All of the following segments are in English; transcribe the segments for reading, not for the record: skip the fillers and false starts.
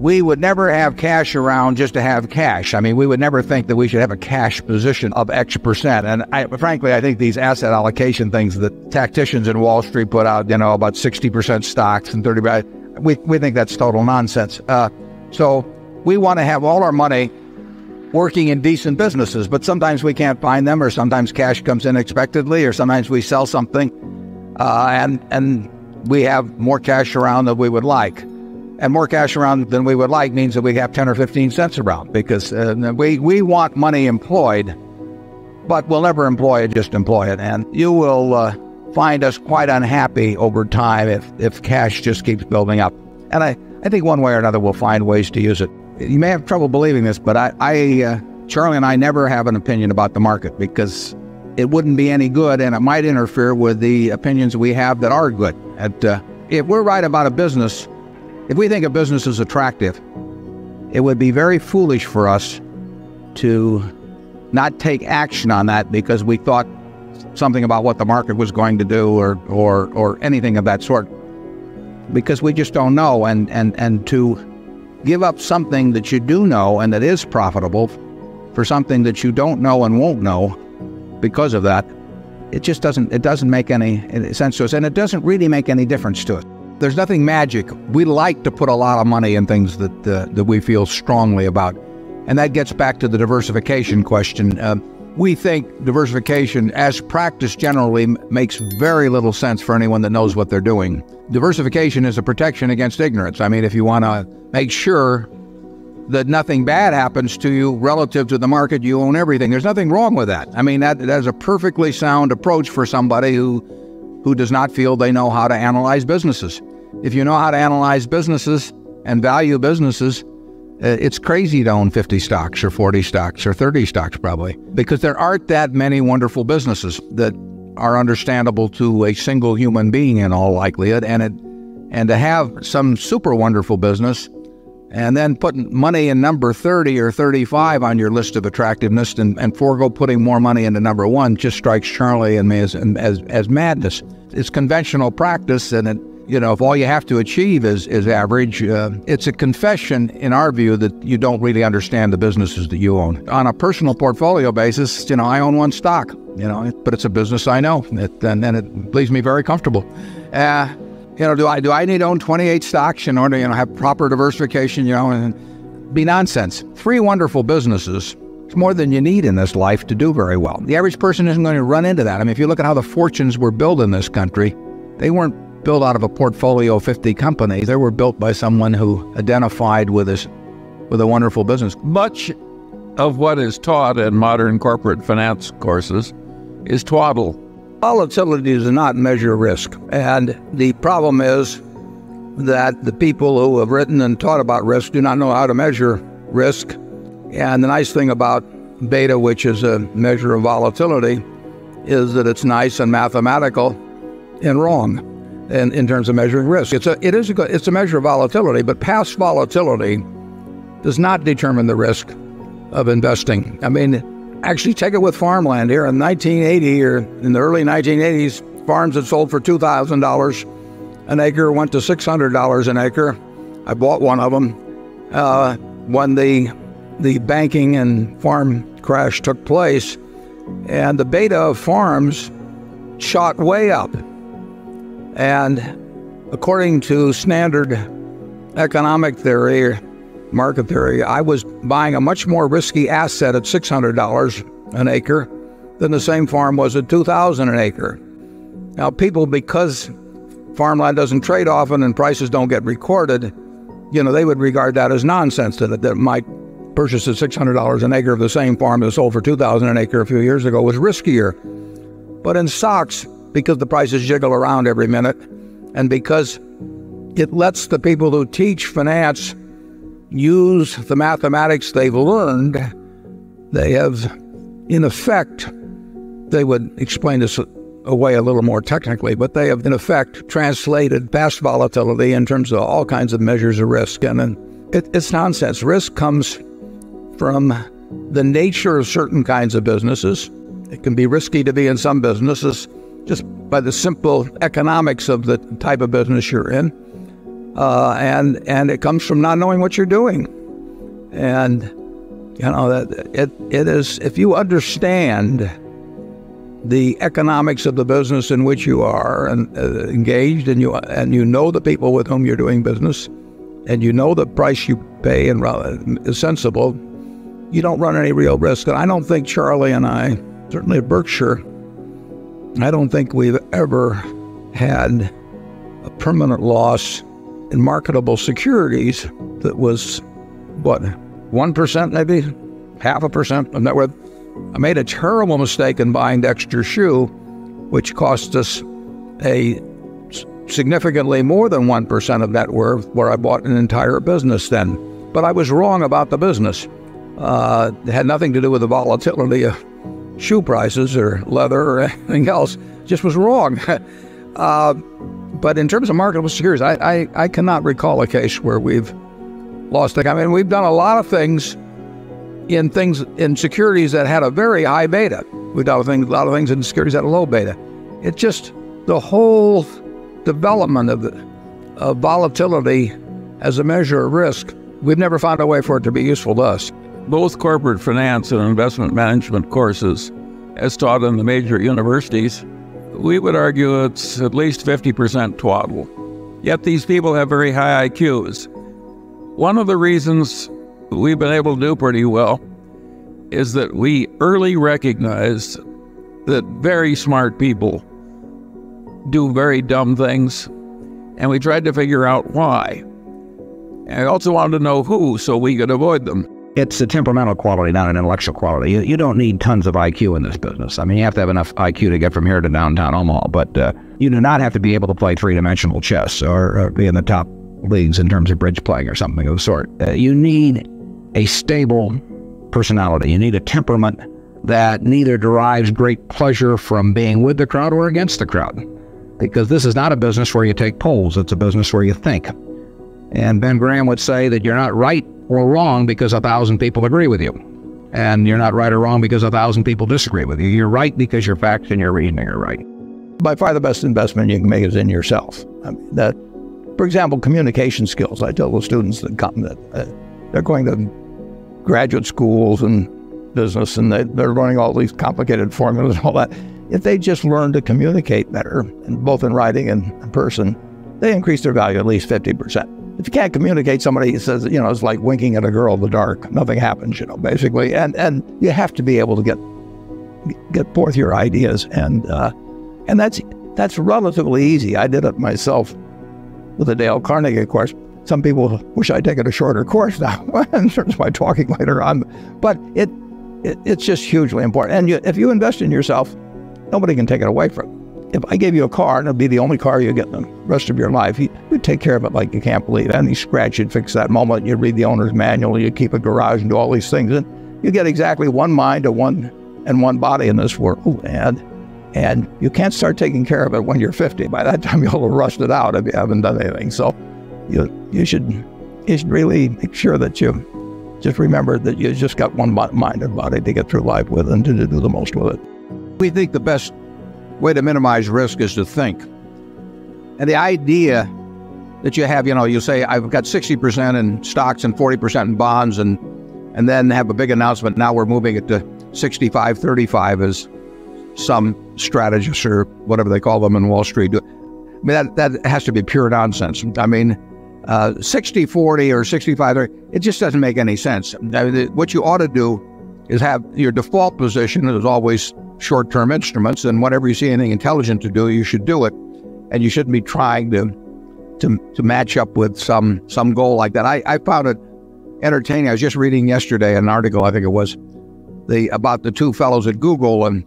we would never have cash around just to have cash. I mean, we would never think that we should have a cash position of X percent. And frankly, I think these asset allocation things that tacticians in Wall Street put out, about 60% stocks and 30%, we think that's total nonsense. So we want to have all our money working in decent businesses, but sometimes we can't find them, or sometimes cash comes unexpectedly, or sometimes we sell something and we have more cash around than we would like. And more cash around than we would like means that we have 10 or 15 cents around, because we want money employed, but we'll never just employ it. And you will find us quite unhappy over time if cash just keeps building up. And I think one way or another we'll find ways to use it. You may have trouble believing this, but Charlie and I never have an opinion about the market, because it wouldn't be any good, and it might interfere with the opinions we have that are good. If we're right about a business, if we think a business is attractive, it would be very foolish for us to not take action on that because we thought something about what the market was going to do or anything of that sort, because we just don't know. And to give up something that you do know and that is profitable for something that you don't know and won't know because of that, it doesn't make any sense to us, and it doesn't really make any difference to us. There's nothing magic. We like to put a lot of money in things that we feel strongly about. And that gets back to the diversification question. We think diversification, as practiced generally, makes very little sense for anyone that knows what they're doing. Diversification is a protection against ignorance. I mean, if you want to make sure that nothing bad happens to you relative to the market, you own everything. There's nothing wrong with that. I mean, that is a perfectly sound approach for somebody who does not feel they know how to analyze businesses. If you know how to analyze businesses and value businesses, it's crazy to own 50 stocks or 40 stocks or 30 stocks probably, because there aren't that many wonderful businesses that are understandable to a single human being in all likelihood. And to have some super wonderful business and then put money in number 30 or 35 on your list of attractiveness and forego putting more money into number 1 just strikes Charlie and me as madness. It's conventional practice, and if all you have to achieve is average, it's a confession, in our view, that you don't really understand the businesses that you own. On a personal portfolio basis, I own 1 stock, but it's a business I know, and it leaves me very comfortable. Do I need to own 28 stocks in order to have proper diversification? And be nonsense. 3 wonderful businesses. It's more than you need in this life to do very well. The average person isn't going to run into that. I mean, if you look at how the fortunes were built in this country, they weren't built out of a portfolio of 50 companies. They were built by someone who identified with a wonderful business. Much of what is taught in modern corporate finance courses is twaddle. Volatility does not measure risk. And the problem is that the people who have written and taught about risk do not know how to measure risk. And the nice thing about beta, which is a measure of volatility, is that it's nice and mathematical and wrong in terms of measuring risk. It's a measure of volatility, but past volatility does not determine the risk of investing. I mean, actually, take it with farmland here. In 1980 or in the early 1980s, farms that sold for $2,000 an acre went to $600 an acre. I bought one of them when the banking and farm crash took place, and the beta of farms shot way up. And according to standard economic theory, market theory, I was buying a much more risky asset at $600 an acre than the same farm was at $2,000 an acre. Now, people, because farmland doesn't trade often and prices don't get recorded, they would regard that as nonsense, that my purchase at $600 an acre of the same farm that sold for $2,000 an acre a few years ago was riskier. But in stocks, because the prices jiggle around every minute, and because it lets the people who teach finance use the mathematics they've learned, they have, in effect, they would explain this away a little more technically, but they have, in effect, translated past volatility in terms of all kinds of measures of risk. And it's nonsense. Risk comes from the nature of certain kinds of businesses. It can be risky to be in some businesses just by the simple economics of the type of business you're in. and it comes from not knowing what you're doing. And that it is, if you understand the economics of the business in which you are engaged, and you know the people with whom you're doing business, and you know the price you pay and is sensible, you don't run any real risk. And I don't think Charlie and I, certainly at Berkshire, I don't think we've ever had a permanent loss in marketable securities that was, 1% maybe, 0.5% of net worth. I made a terrible mistake in buying Dexter Shoe, which cost us a significantly more than 1% of net worth, where I bought an entire business then. But I was wrong about the business. It had nothing to do with the volatility of shoe prices or leather or anything else. Just was wrong. But in terms of marketable securities, I cannot recall a case where we've lost. I mean, we've done a lot of things in securities that had a very high beta. We've done a lot of things in securities that had a low beta. It just, the whole development of volatility as a measure of risk, we've never found a way for it to be useful to us. Both corporate finance and investment management courses, as taught in the major universities, we would argue it's at least 50% twaddle. Yet these people have very high IQs. One of the reasons we've been able to do pretty well is that we early recognize that very smart people do very dumb things, and we tried to figure out why. And I also wanted to know who, so we could avoid them. It's a temperamental quality, not an intellectual quality. You don't need tons of IQ in this business. I mean, you have to have enough IQ to get from here to downtown Omaha, but you do not have to be able to play three-dimensional chess or be in the top leagues in terms of bridge playing or something of the sort. You need a stable personality. You need a temperament that neither derives great pleasure from being with the crowd or against the crowd. Because this is not a business where you take polls. It's a business where you think. And Ben Graham would say that you're not right or wrong because 1,000 people agree with you. And you're not right or wrong because 1,000 people disagree with you. You're right because your facts and your reasoning are right. By far the best investment you can make is in yourself. I mean, for example, communication skills. I tell the students that come that they're going to graduate schools and business, and they're learning all these complicated formulas and all that. If they just learn to communicate better, both in writing and in person, they increase their value at least 50%. If you can't communicate, somebody says, it's like winking at a girl in the dark. Nothing happens, basically. And you have to be able to get forth your ideas, and that's relatively easy. I did it myself with the Dale Carnegie course. Some people wish I'd taken a shorter course now in terms of my talking later on, but it's just hugely important. And if you invest in yourself, nobody can take it away from you. If I gave you a car, and it'd be the only car you get in the rest of your life, you'd take care of it like you can't believe it. Any scratch, you'd fix that moment. You'd read the owner's manual. You'd keep a garage and do all these things. And you get exactly one mind and one body in this world. And you can't start taking care of it when you're 50. By that time, you'll have rusted out if you haven't done anything. So you should really make sure that you just remember that you just got one mind and body to get through life with and to do the most with it. We think the best way to minimize risk is to think. And the idea that you have, you say, I've got 60% in stocks and 40% in bonds, and then have a big announcement, now we're moving it to 65-35 as some strategists or whatever they call them in Wall Street do. I mean, that has to be pure nonsense. I mean, 60-40 or 65-30, it just doesn't make any sense. I mean, what you ought to do is have your default position is always short-term instruments, and whenever you see anything intelligent to do, you should do it, and you shouldn't be trying to match up with some goal like that. I found it entertaining. I was just reading yesterday an article, I think it was, about the two fellows at Google and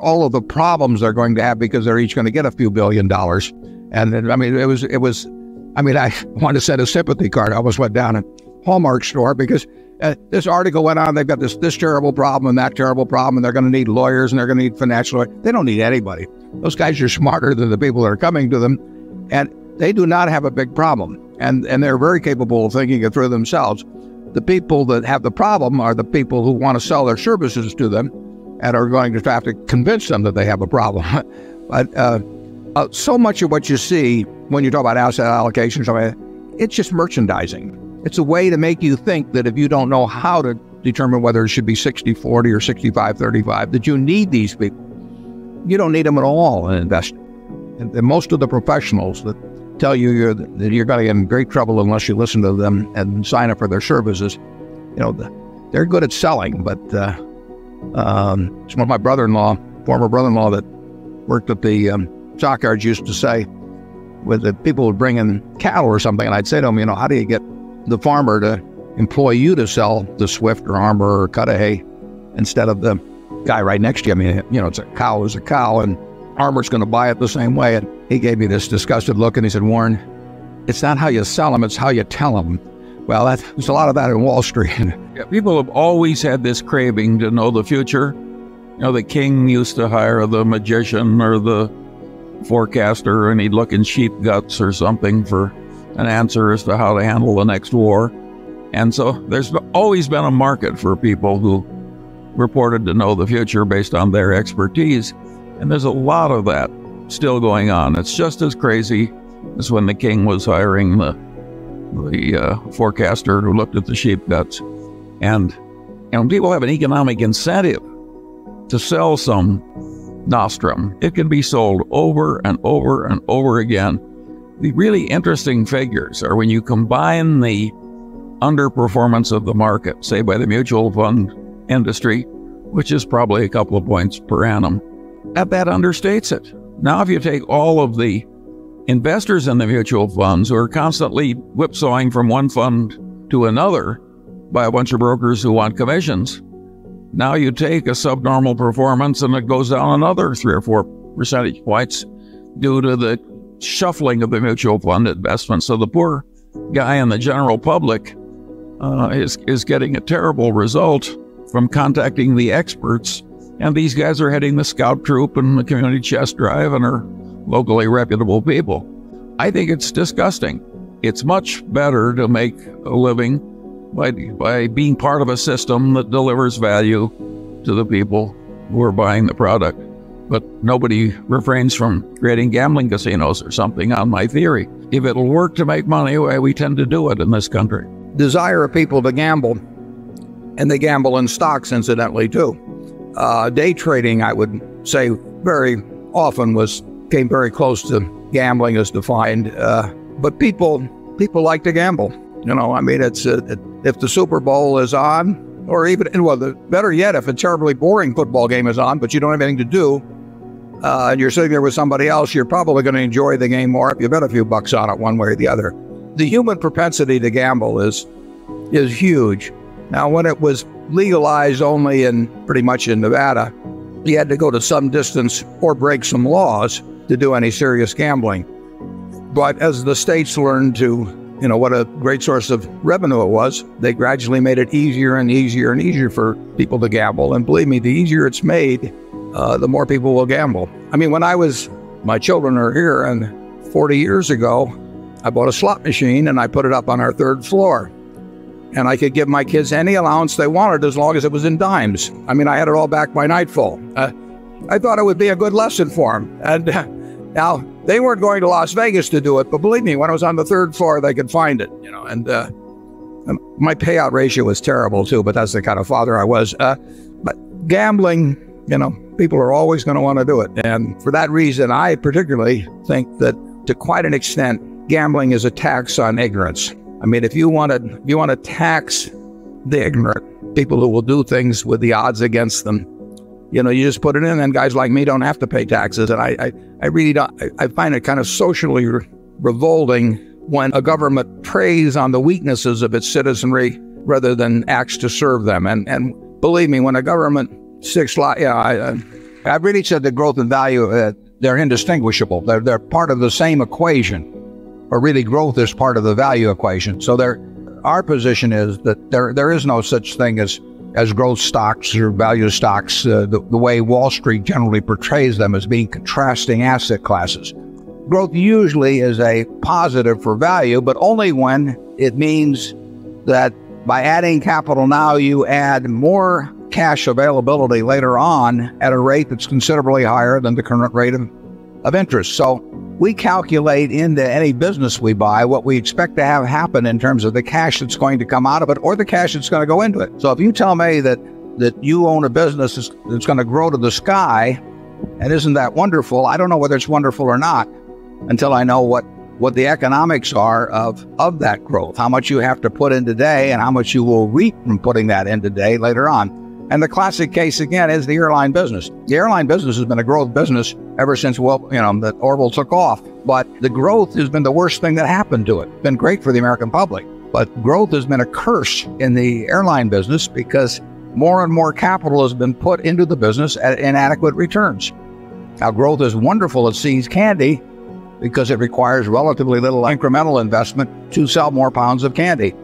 all of the problems they're going to have because they're each going to get a few $1 billion. And I mean, I wanted to send a sympathy card. I almost went down a Hallmark store because this article went on. They've got this terrible problem and that terrible problem, and they're going to need lawyers and they're going to need financial lawyers. They don't need anybody. Those guys are smarter than the people that are coming to them, and they do not have a big problem. And they're very capable of thinking it through themselves. The people that have the problem are the people who want to sell their services to them and are going to have to convince them that they have a problem. But so much of what you see when you talk about asset allocation, It's just merchandising. It's a way to make you think that if you don't know how to determine whether it should be 60-40 or 65-35, that you need these people. You don't need them at all in investing. And most of the professionals that tell you that you're going to get in great trouble unless you listen to them and sign up for their services, they're good at selling. But it's one of my former brother-in-law that worked at the stockyards used to say, when the people would bring in cattle or something, and I'd say to them, how do you get the farmer to employ you to sell the Swift or Armor or Cudahy instead of the guy right next to you? I mean, it's a cow is a cow, and Armor's going to buy it the same way. And he gave me this disgusted look, and he said, Warren, it's not how you sell them, it's how you tell them. Well, there's a lot of that in Wall Street. Yeah, people have always had this craving to know the future. The king used to hire the magician or the forecaster, and he'd look in sheep guts or something for an answer as to how to handle the next war. And so there's always been a market for people who reported to know the future based on their expertise. And there's a lot of that still going on. It's just as crazy as when the king was hiring the forecaster who looked at the sheep guts. And people have an economic incentive to sell some nostrum. It can be sold over and over and over again. The really interesting figures are when you combine the underperformance of the market, say by the mutual fund industry, which is probably a couple of points per annum, that understates it. Now, if you take all of the investors in the mutual funds who are constantly whipsawing from one fund to another by a bunch of brokers who want commissions, now you take a subnormal performance and it goes down another 3 or 4 percentage points due to the shuffling of the mutual fund investments. So the poor guy in the general public is getting a terrible result from contacting the experts. And these guys are heading the scout troop and the community chest drive and are locally reputable people. I think it's disgusting. It's much better to make a living by being part of a system that delivers value to the people who are buying the product. But nobody refrains from creating gambling casinos or something on my theory. If it'll work to make money, we tend to do it in this country. Desire of people to gamble, and they gamble in stocks, incidentally, too. Day trading, I would say, very often came very close to gambling as defined. But people like to gamble. I mean, it's if the Super Bowl is on, or even, better yet, if a terribly boring football game is on, but you don't have anything to do, and you're sitting there with somebody else, you're probably going to enjoy the game more if you bet a few bucks on it one way or the other. The human propensity to gamble is huge. Now, when it was legalized only pretty much in Nevada, you had to go to some distance or break some laws to do any serious gambling. But as the states learned to, what a great source of revenue it was, they gradually made it easier and easier and easier for people to gamble. And believe me, the easier it's made, the more people will gamble. I mean, my children are here, and 40 years ago, I bought a slot machine and I put it up on our 3rd floor. And I could give my kids any allowance they wanted as long as it was in dimes. I mean, I had it all back by nightfall. I thought it would be a good lesson for them. And now, they weren't going to Las Vegas to do it, but believe me, when I was on the 3rd floor, they could find it. And my payout ratio was terrible too, but that's the kind of father I was. But gambling, people are always going to want to do it. And for that reason, I particularly think that to quite an extent, gambling is a tax on ignorance. I mean, if you want to tax the ignorant, people who will do things with the odds against them, you just put it in, and guys like me don't have to pay taxes. And I really don't. I find it kind of socially revolting when a government preys on the weaknesses of its citizenry rather than acts to serve them. And believe me, when a government sticks, I've really said that growth and value, they're indistinguishable. They're part of the same equation. Or really, growth is part of the value equation. So our position is that there is no such thing as growth stocks or value stocks, the way Wall Street generally portrays them as being contrasting asset classes. Growth usually is a positive for value, but only when it means that by adding capital now, you add more cash availability later on at a rate that's considerably higher than the current rate of interest. So we calculate into any business we buy what we expect to have happen in terms of the cash that's going to come out of it or the cash that's going to go into it. So if you tell me that you own a business that's going to grow to the sky, and isn't that wonderful? I don't know whether it's wonderful or not until I know what the economics are of that growth, how much you have to put in today and how much you will reap from putting that in today later on. And the classic case, again, is the airline business. The airline business has been a growth business ever since, that Orville took off. But the growth has been the worst thing that happened to it. It's been great for the American public. But growth has been a curse in the airline business because more and more capital has been put into the business at inadequate returns. Now, growth is wonderful at See's Candy because it requires relatively little incremental investment to sell more pounds of candy.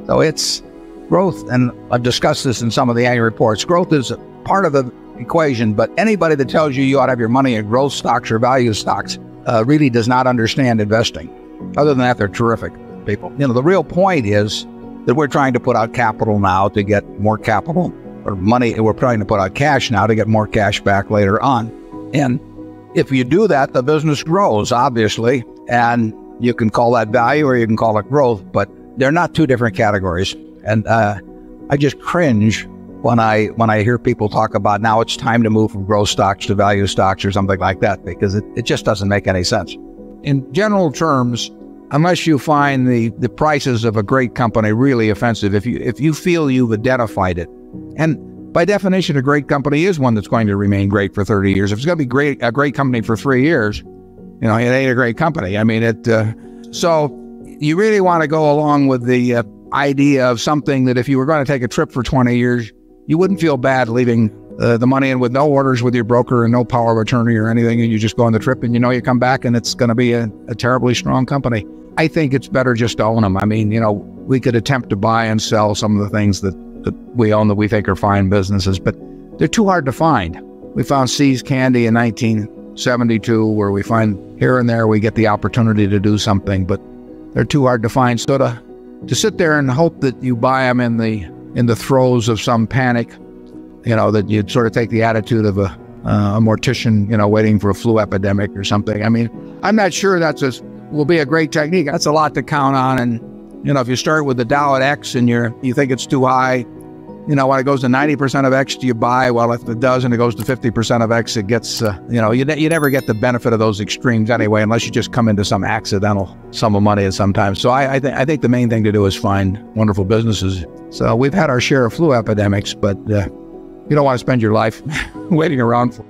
So it's growth, and I've discussed this in some of the annual reports. Growth is part of the equation, but anybody that tells you ought to have your money in growth stocks or value stocks really does not understand investing. Other than that, they're terrific people. The real point is that we're trying to put out capital now to get more capital, or money. We're trying to put out cash now to get more cash back later on. And if you do that, the business grows, obviously, and you can call that value or you can call it growth, but they're not two different categories. And I just cringe when I hear people talk about now it's time to move from growth stocks to value stocks or something like that, because it just doesn't make any sense. In general terms, unless you find the prices of a great company really offensive, if you feel you've identified it, and by definition, a great company is one that's going to remain great for 30 years. If it's going to be a great company for 3 years, it ain't a great company. I mean, so you really want to go along with the idea of something that if you were going to take a trip for 20 years, you wouldn't feel bad leaving the money in with no orders with your broker and no power of attorney or anything, and you just go on the trip and you come back and it's going to be a terribly strong company. I think it's better just to own them. I mean, we could attempt to buy and sell some of the things that we own that we think are fine businesses, but they're too hard to find. We found See's Candy in 1972, where we find here and there we get the opportunity to do something, but they're too hard to find. So to sit there and hope that you buy them in the throes of some panic, that you'd sort of take the attitude of a mortician, waiting for a flu epidemic or something. I mean, I'm not sure will be a great technique. That's a lot to count on. And, if you start with the Dow at X and you think it's too high, when it goes to 90% of X, do you buy? Well, if it does and it goes to 50% of X, it gets, you never get the benefit of those extremes anyway, unless you just come into some accidental sum of money at some time. So I think the main thing to do is find wonderful businesses. So we've had our share of flu epidemics, but you don't want to spend your life waiting around for